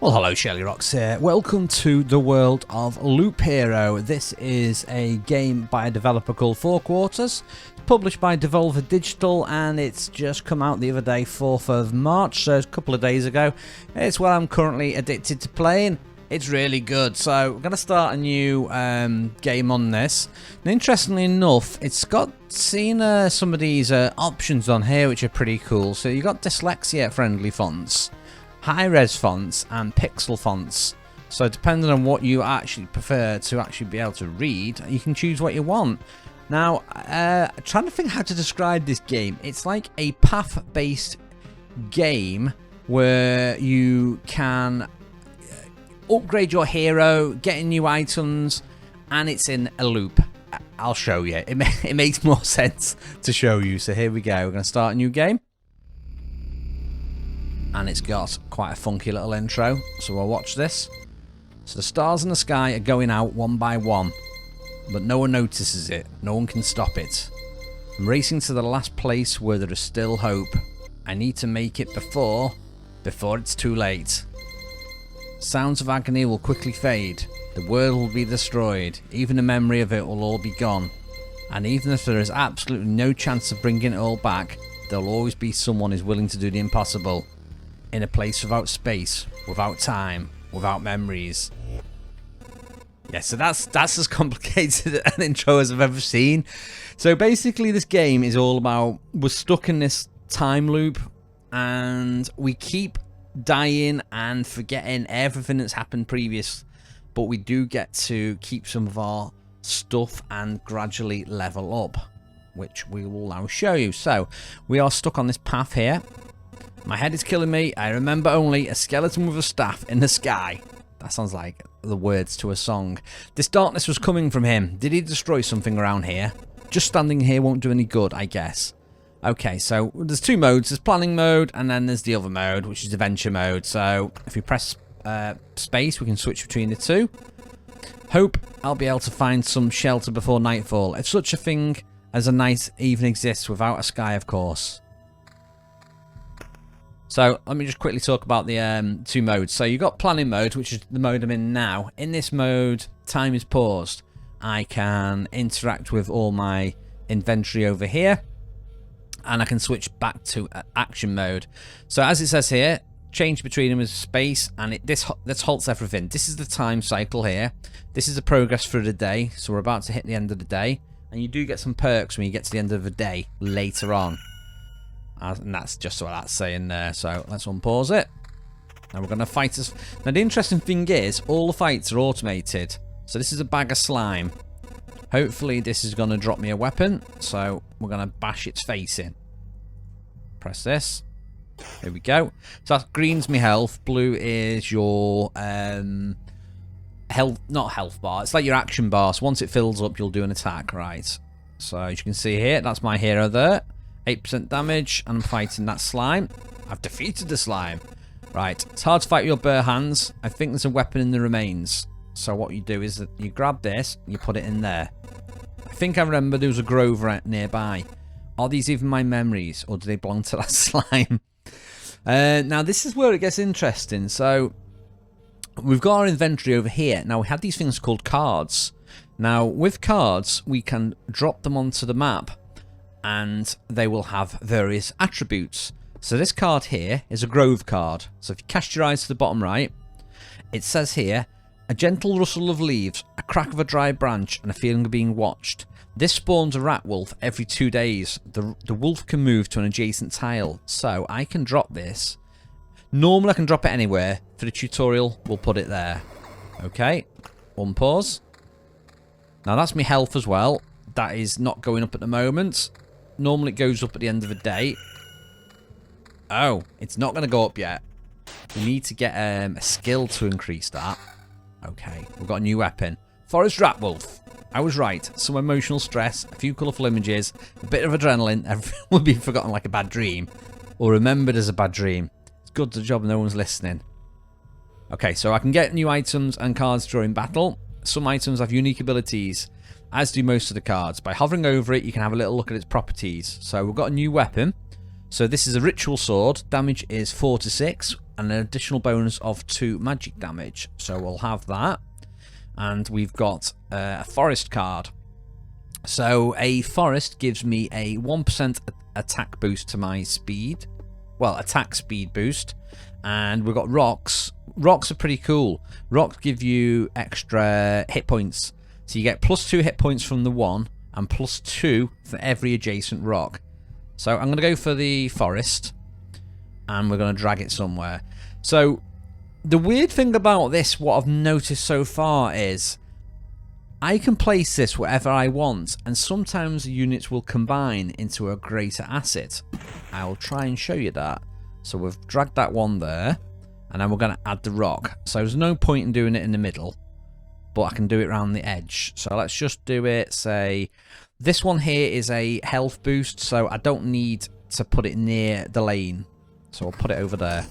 Well, hello, shirlierox here. Welcome to the world of Loop Hero. This is a game by a developer called Four Quarters. It's published by Devolver Digital, and it's just come out the other day, 4th of March, so a couple of days ago. It's what I'm currently addicted to playing. It's really good. So we're going to start a new game on this. And interestingly enough, it's got some of these options on here which are pretty cool. So you've got dyslexia-friendly fonts, high-res fonts, and pixel fonts. So depending on what you actually prefer to actually be able to read, you can choose what you want. Now, trying to think how to describe this game. It's like a path-based game where you can upgrade your hero, getting new items, and it's in a loop. I'll show you. It makes more sense to show you. So here we go. We're going to start a new game. And it's got quite a funky little intro, so we'll watch this. So the stars in the sky are going out one by one, but no one notices it. No one can stop it. I'm racing to the last place where there is still hope. I need to make it before it's too late. Sounds of agony will quickly fade. The world will be destroyed. Even the memory of it will all be gone. And even if there is absolutely no chance of bringing it all back, there'll always be someone who's willing to do the impossible. In a place without space, without time, without memories. Yeah, so that's as complicated an intro as I've ever seen. So basically this game is all about, we're stuck in this time loop and we keep dying and forgetting everything that's happened previous, but we do get to keep some of our stuff and gradually level up, which we will now show you. So we are stuck on this path here. My head is killing me. I remember only a skeleton with a staff in the sky. That sounds like the words to a song. This darkness was coming from him. Did he destroy something around here? Just standing here won't do any good, I guess. Okay, so there's two modes. There's planning mode, and then there's the other mode, which is adventure mode. So if we press space, we can switch between the two. Hope I'll be able to find some shelter before nightfall, if such a thing as a night even exists without a sky, of course. So let me just quickly talk about the two modes. So you've got planning mode, which is the mode I'm in now. In this mode, time is paused. I can interact with all my inventory over here, and I can switch back to action mode. So as it says here, change between them is space, and this halts everything. This is the time cycle here. This is the progress through the day. So we're about to hit the end of the day, and you do get some perks when you get to the end of the day later on. And that's just what that's saying there. So let's unpause it. Now we're going to fight us. Now the interesting thing is, all the fights are automated. So this is a bag of slime. Hopefully this is going to drop me a weapon. So we're going to bash its face in. Press this. Here we go. So that green's my health. Blue is your health, not health bar. It's like your action bar. So once it fills up, you'll do an attack, right? So as you can see here, that's my hero there. 8% damage, and I'm fighting that slime. I've defeated the slime. Right, it's hard to fight with your bare hands. I think there's a weapon in the remains. So what you do is that you grab this, you put it in there. I think I remember there was a grove right nearby. Are these even my memories, or do they belong to that slime? Now this is where it gets interesting. So we've got our inventory over here. Now we have these things called cards. Now with cards, we can drop them onto the map, and they will have various attributes. So this card here is a grove card. So if you cast your eyes to the bottom right, it says here, a gentle rustle of leaves, a crack of a dry branch, and a feeling of being watched. This spawns a rat wolf every 2 days. The wolf can move to an adjacent tile. So I can drop this. Normally I can drop it anywhere. For the tutorial, we'll put it there. Okay, one pause. Now that's my health as well. That is not going up at the moment. Normally it goes up at the end of the day. Oh, it's not going to go up yet. We need to get a skill to increase that. Okay, we've got a new weapon. Forest Rat Wolf. I was right. Some emotional stress, a few colourful images, a bit of adrenaline. Everything will be forgotten like a bad dream. Or remembered as a bad dream. It's good to the job no one's listening. Okay, so I can get new items and cards during battle. Some items have unique abilities, as do most of the cards. By hovering over it, you can have a little look at its properties. So we've got a new weapon. So this is a ritual sword. Damage is 4 to 6. and an additional bonus of 2 magic damage. So we'll have that. And we've got a forest card. So a forest gives me a 1% attack boost to my speed. Well, attack speed boost. And we've got rocks. Rocks are pretty cool. Rocks give you extra hit points. So you get +2 hit points from the one and +2 for every adjacent rock. So I'm going to go for the forest. And we're going to drag it somewhere. So the weird thing about this, what I've noticed so far, is I can place this wherever I want, and sometimes the units will combine into a greater asset. I'll try and show you that. So we've dragged that one there, and then we're going to add the rock. So there's no point in doing it in the middle, but I can do it around the edge. So let's just do it, say, this one here is a health boost, so I don't need to put it near the lane. So I'll put it over there.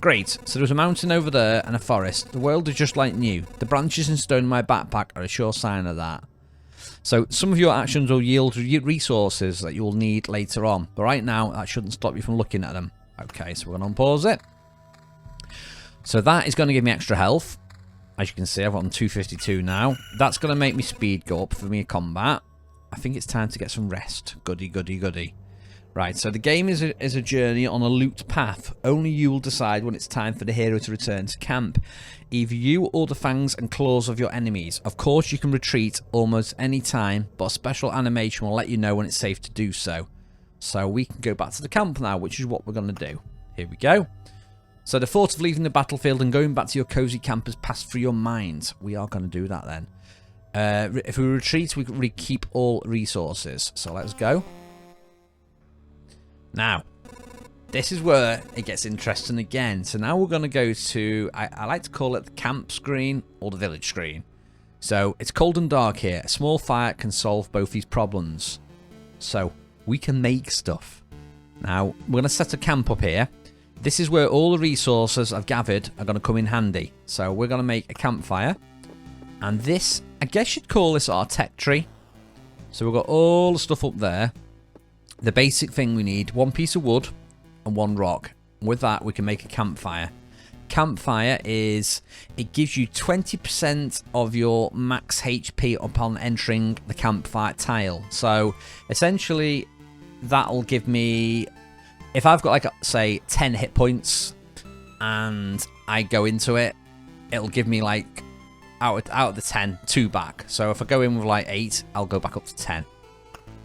Great, so there's a mountain over there and a forest. The world is just like new. The branches and stone in my backpack are a sure sign of that. So some of your actions will yield resources that you'll need later on. But right now, that shouldn't stop you from looking at them. Okay, so we're going to unpause it. So that is going to give me extra health. As you can see, I've got 252 now. That's going to make me speed go up for me combat. I think it's time to get some rest. Goody, goody, goody. Right, so the game is a journey on a looped path. Only you will decide when it's time for the hero to return to camp. Either you or the fangs and claws of your enemies. Of course, you can retreat almost any time, but a special animation will let you know when it's safe to do so. So we can go back to the camp now, which is what we're going to do. Here we go. So the thought of leaving the battlefield and going back to your cozy camp has passed through your mind. We are going to do that then. If we retreat, we keep all resources. So let's go. Now, this is where it gets interesting again. So now we're going to go to, I like to call it the camp screen or the village screen. So it's cold and dark here. A small fire can solve both these problems. So we can make stuff. Now, we're going to set a camp up here. This is where all the resources I've gathered are going to come in handy. So we're going to make a campfire. And this, I guess you'd call this our tech tree. So we've got all the stuff up there. The basic thing we need, 1 piece of wood and 1 rock. With that, we can make a campfire. Campfire is, it gives you 20% of your max HP upon entering the campfire tile. So, essentially, that'll give me, if I've got, like, say, 10 hit points and I go into it, it'll give me, like, out of the 10, 2 back. So, if I go in with, like, 8, I'll go back up to 10.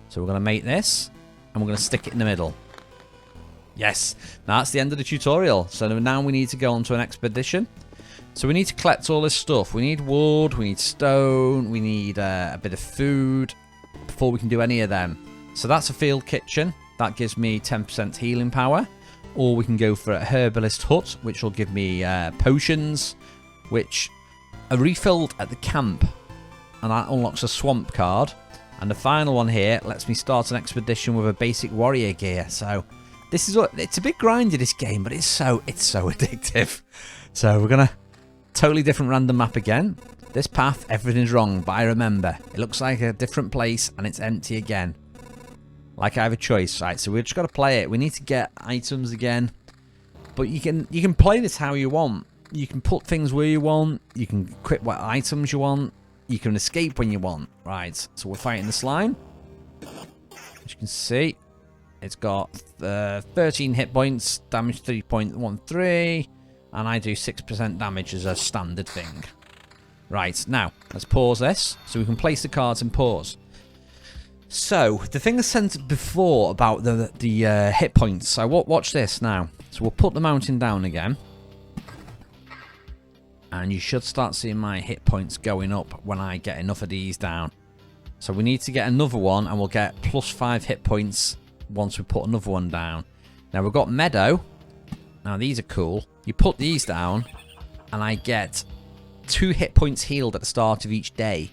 So, we're going to make this. And we're going to stick it in the middle. Yes. Now that's the end of the tutorial. So now we need to go on to an expedition. So we need to collect all this stuff. We need wood, we need stone, we need a bit of food before we can do any of them. So that's a field kitchen. That gives me 10% healing power. Or we can go for a herbalist hut, which will give me potions, which are refilled at the camp. And that unlocks a swamp card. And the final one here lets me start an expedition with a basic warrior gear. So this is it's a bit grindy, this game, but it's so addictive. So we're gonna totally different random map again. This path, everything's wrong, but I remember it looks like a different place and it's empty again. Like I have a choice, right? So we've just got to play it. We need to get items again, but you can play this how you want. You can put things where you want. You can equip what items you want. You can escape when you want. Right, so we're fighting the slime. As you can see, it's got 13 hit points, damage 3.13, and I do 6% damage as a standard thing. Right, now, let's pause this, so we can place the cards and pause. So, the thing I sent before about the hit points, so watch this now. So we'll put the mountain down again. And you should start seeing my hit points going up when I get enough of these down. So we need to get another one and we'll get +5 hit points once we put another one down. Now we've got meadow. Now these are cool. You put these down and I get 2 hit points healed at the start of each day.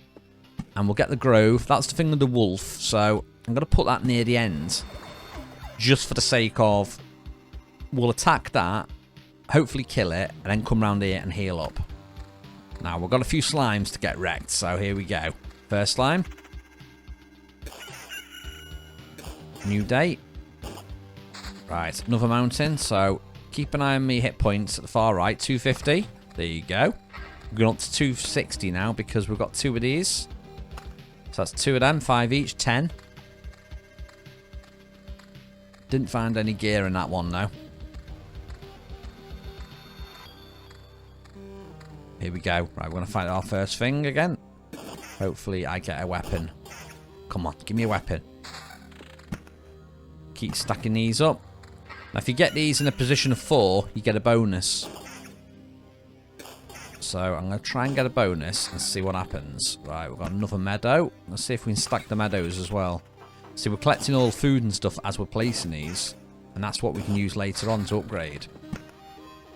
And we'll get the grove. That's the thing with the wolf. So I'm going to put that near the end. Just for the sake of, we'll attack that, hopefully kill it, and then come round here and heal up. Now, we've got a few slimes to get wrecked, so here we go. First slime. New day. Right, another mountain, so keep an eye on me hit points at the far right. 250. There you go. We're going up to 260 now because we've got 2 of these. So that's 2 of them, 5 each, 10. Didn't find any gear in that one, though. Here we go. Right, we're going to find our first thing again. Hopefully I get a weapon. Come on, give me a weapon. Keep stacking these up. Now, if you get these in a position of 4, you get a bonus. So I'm going to try and get a bonus and see what happens. Right, we've got another meadow. Let's see if we can stack the meadows as well. See, we're collecting all the food and stuff as we're placing these. And that's what we can use later on to upgrade.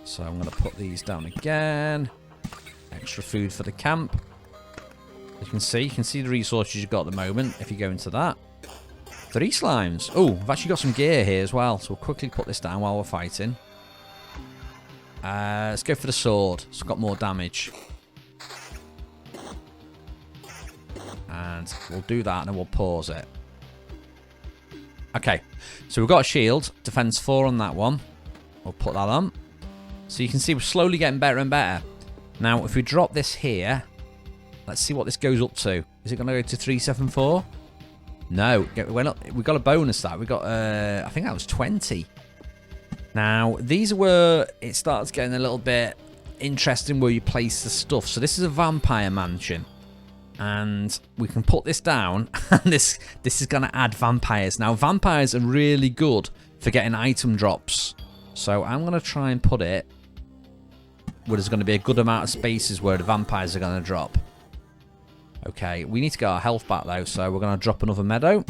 So I'm going to put these down again. Extra food for the camp. As you can see the resources you've got at the moment if you go into that. 3 slimes. Oh, I've actually got some gear here as well. So we'll quickly put this down while we're fighting. Let's go for the sword. It's got more damage. And we'll do that and then we'll pause it. Okay, so we've got a shield. Defense 4 on that one. We'll put that on. So you can see we're slowly getting better and better. Now, if we drop this here, let's see what this goes up to. Is it going to go to 374? No, we got a bonus that. We got, I think that was 20. Now, these are where it starts getting a little bit interesting where you place the stuff. So this is a vampire mansion. And we can put this down, and this is going to add vampires. Now, vampires are really good for getting item drops. So I'm going to try and put it where there's going to be a good amount of spaces where the vampires are going to drop. Okay, we need to get our health back, though, so we're going to drop another meadow.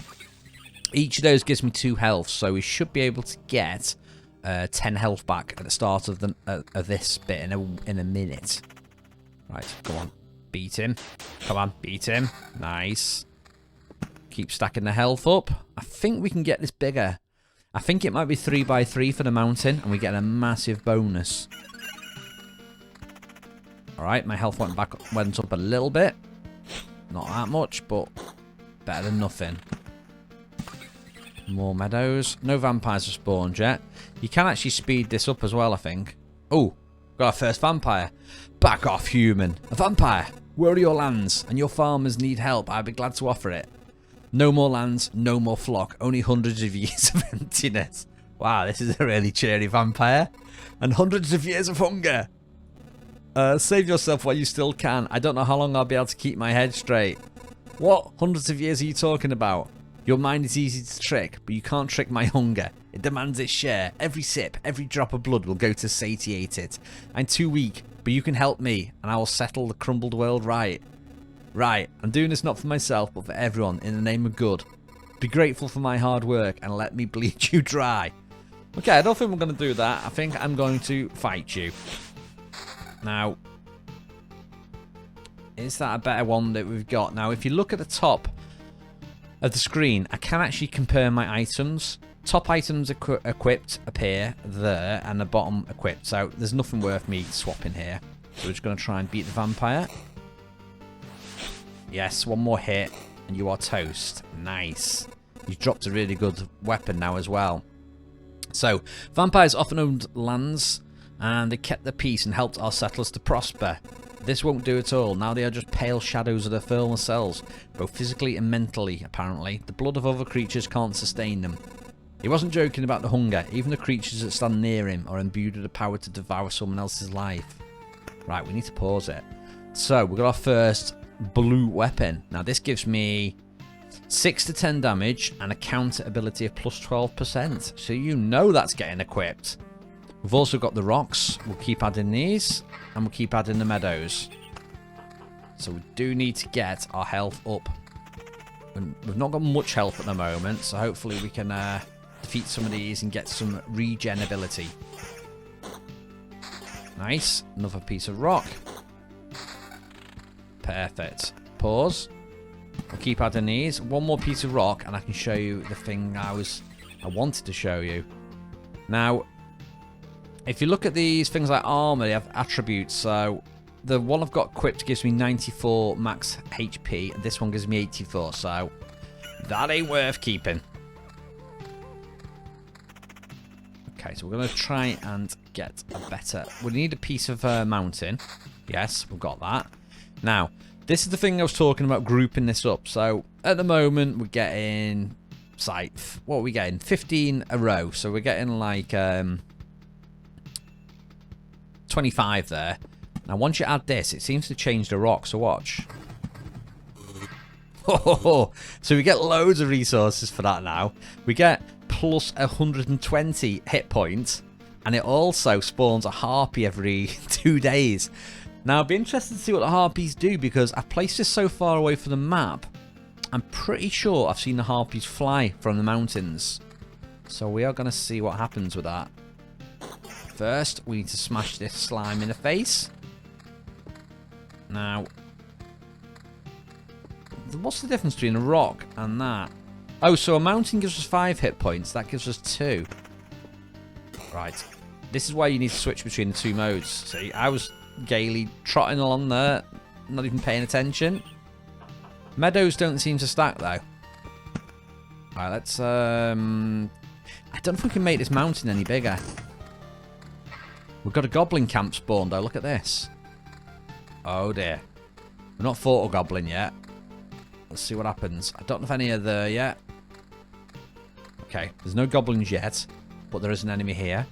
Each of those gives me 2 health, so we should be able to get 10 health back at the start of this bit in a minute. Right, come on. Beat him. Come on, beat him. Nice. Keep stacking the health up. I think we can get this bigger. I think it might be 3x3 for the mountain, and we get a massive bonus. Alright, my health went up a little bit. Not that much, but better than nothing. More meadows. No vampires have spawned yet. You can actually speed this up as well, I think. Oh, got our first vampire. Back off, human. A vampire. Where are your lands? And your farmers need help. I'd be glad to offer it. No more lands, no more flock. Only hundreds of years of emptiness. Wow, this is a really cheery vampire. And hundreds of years of hunger. Save yourself while you still can. I don't know how long I'll be able to keep my head straight. What hundreds of years are you talking about? Your mind is easy to trick, but you can't trick my hunger. It demands its share. Every sip, every drop of blood will go to satiate it. I'm too weak, but you can help me, and I will settle the crumbled world right. Right, I'm doing this not for myself, but for everyone, in the name of good. Be grateful for my hard work, and let me bleed you dry. Okay, I don't think we're going to do that. I think I'm going to fight you. Now, is that a better one that we've got? Now, if you look at the top of the screen, I can actually compare my items. Top items equipped appear there, and the bottom equipped. So there's nothing worth me swapping here. So we're just going to try and beat the vampire. Yes, one more hit, and you are toast. Nice. You've dropped a really good weapon now as well. So, vampires often owned lands, and they kept the peace and helped our settlers to prosper. This won't do at all. Now they are just pale shadows of their former selves, both physically and mentally, apparently. The blood of other creatures can't sustain them. He wasn't joking about the hunger. Even the creatures that stand near him are imbued with the power to devour someone else's life. Right, we need to pause it. So, we've got our first blue weapon. Now, this gives me 6 to 10 damage and a counter ability of plus 12%. So, you know that's getting equipped. We've also got the rocks. We'll keep adding these, and we'll keep adding the meadows. So we do need to get our health up. We've not got much health at the moment, so hopefully we can defeat some of these and get some regen ability. Nice. Another piece of rock. Perfect. Pause. We'll keep adding these. One more piece of rock, and I can show you the thing I wanted to show you. Now, if you look at these things like armor, they have attributes. So the one I've got equipped gives me 94 max HP, and this one gives me 84. So that ain't worth keeping. Okay, so we're going to try and get a better... We need a piece of mountain. Yes, we've got that. Now, this is the thing I was talking about, grouping this up. So, at the moment, we're getting... What are we getting? 15 a row. So, we're getting like 25 there. Now, once you add this, it seems to change the rock. So, watch. So, we get loads of resources for that now. We get plus 120 hit points. And it also spawns a harpy every 2 days. Now, I'd be interested to see what the harpies do, because I've placed this so far away from the map. I'm pretty sure I've seen the harpies fly from the mountains. So we are going to see what happens with that. First, we need to smash this slime in the face. Now, what's the difference between a rock and that? Oh, so a mountain gives us 5 hit points. That gives us 2. Right. This is why you need to switch between the 2 modes. See, I was gaily trotting along there, not even paying attention. Meadows don't seem to stack though. Alright, let's I don't know if we can make this mountain any bigger. We've got a goblin camp spawned though, look at this. Oh dear. We've not fought a goblin yet. Let's see what happens. I don't know if any are there yet. Okay, there's no goblins yet, but there is an enemy here.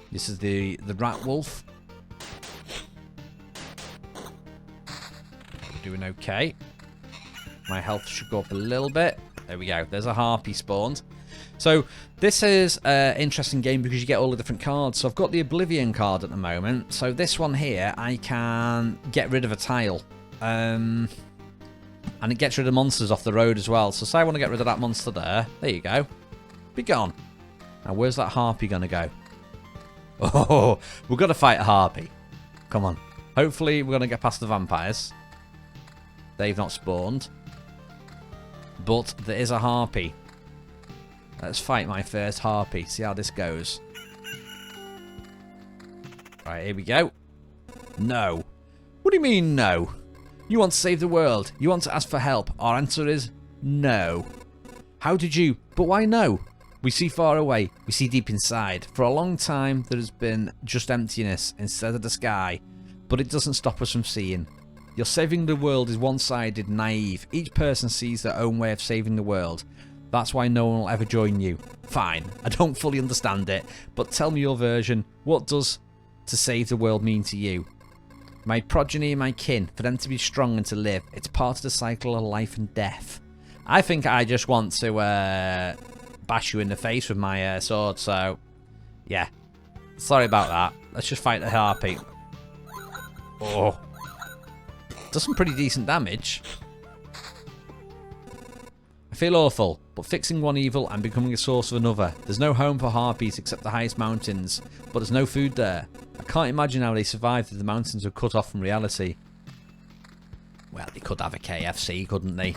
This is the rat wolf. Doing okay. My health should go up a little bit. There we go. There's a harpy spawned. So this is an interesting game because you get all the different cards. So I've got the Oblivion card at the moment. So this one here, I can get rid of a tile. And it gets rid of monsters off the road as well. So say I want to get rid of that monster there. There you go. Be gone. Now where's that harpy going to go? Oh, we've got to fight a harpy. Come on. Hopefully we're going to get past the vampires. They've not spawned. But there is a harpy. Let's fight my first harpy. See how this goes. Right, here we go. No. What do you mean, no? You want to save the world. You want to ask for help. Our answer is no. How did you? But why no? We see far away. We see deep inside. For a long time, there has been just emptiness instead of the sky. But it doesn't stop us from seeing. Your saving the world is one-sided, naive. Each person sees their own way of saving the world. That's why no one will ever join you. Fine, I don't fully understand it, but tell me your version. What does to save the world mean to you? My progeny and my kin, for them to be strong and to live. It's part of the cycle of life and death. I think I just want to bash you in the face with my sword, so yeah. Sorry about that. Let's just fight the harpy. Oh. Does some pretty decent damage. I feel awful, but fixing one evil and becoming a source of another. There's no home for harpies except the highest mountains, but there's no food there. I can't imagine how they survived if the mountains were cut off from reality. Well, they could have a KFC, couldn't they?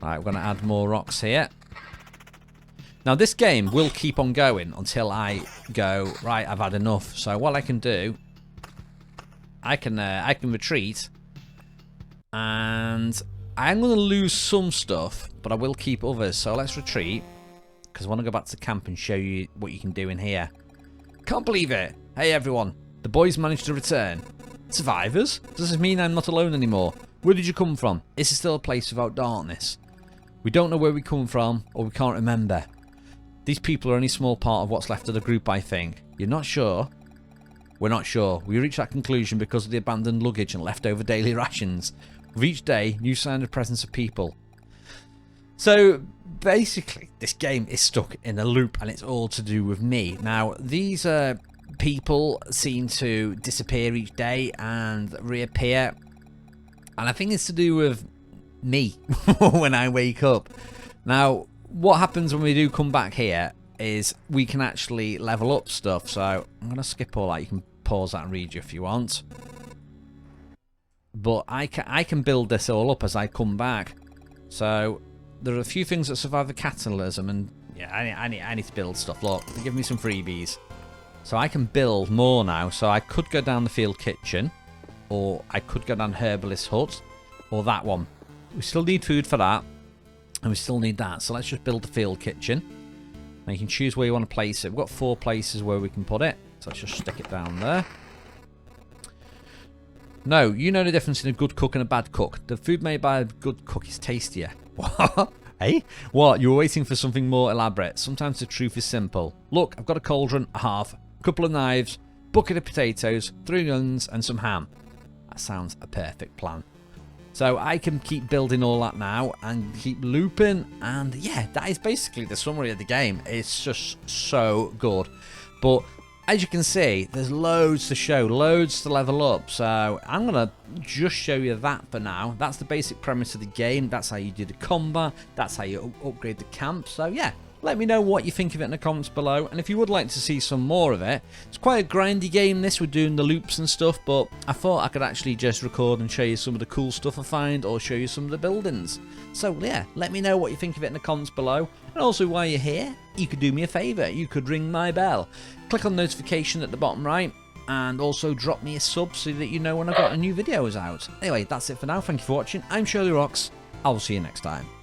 Right, we're going to add more rocks here. Now, this game will keep on going until I go, right, I've had enough. So what I can do, I can retreat. And I'm going to lose some stuff, but I will keep others. So let's retreat, because I want to go back to camp and show you what you can do in here. Can't believe it. Hey everyone, the boys managed to return. Survivors? Does this mean I'm not alone anymore? Where did you come from? Is it still a place without darkness? We don't know where we come from, or we can't remember. These people are only a small part of what's left of the group, I think. You're not sure? We're not sure. We reached that conclusion because of the abandoned luggage and leftover daily rations. With each day, new sign of presence of people. So, basically, this game is stuck in a loop and it's all to do with me. Now, these people seem to disappear each day and reappear. And I think it's to do with me when I wake up. Now, what happens when we do come back here is we can actually level up stuff. So, I'm going to skip all that. You can pause that and read you if you want. But I can build this all up as I come back. So there are a few things that survive the catalysm, and yeah, I need to build stuff. Look, they give me some freebies, so I can build more now. So I could go down the field kitchen, or I could go down herbalist hut, or that one. We still need food for that, and we still need that. So let's just build the field kitchen. And you can choose where you want to place it. We've got 4 places where we can put it. So let's just stick it down there. No, you know the difference in a good cook and a bad cook. The food made by a good cook is tastier. What? Hey? What? You were waiting for something more elaborate. Sometimes the truth is simple. Look, I've got a cauldron, a hearth, a couple of knives, bucket of potatoes, 3 onions, and some ham. That sounds a perfect plan. So I can keep building all that now and keep looping. And yeah, that is basically the summary of the game. It's just so good. But as you can see, there's loads to show, loads to level up. So I'm going to just show you that for now. That's the basic premise of the game. That's how you do the combat. That's how you upgrade the camp. So yeah, let me know what you think of it in the comments below. And if you would like to see some more of it, it's quite a grindy game this, we're doing the loops and stuff. But I thought I could actually just record and show you some of the cool stuff I find, or show you some of the buildings. So yeah, let me know what you think of it in the comments below. And also, while you're here, you could do me a favour. You could ring my bell. Click on notification at the bottom right. And also drop me a sub so that you know when I've got a new video is out. Anyway, that's it for now. Thank you for watching. I'm shirlierox. I will see you next time.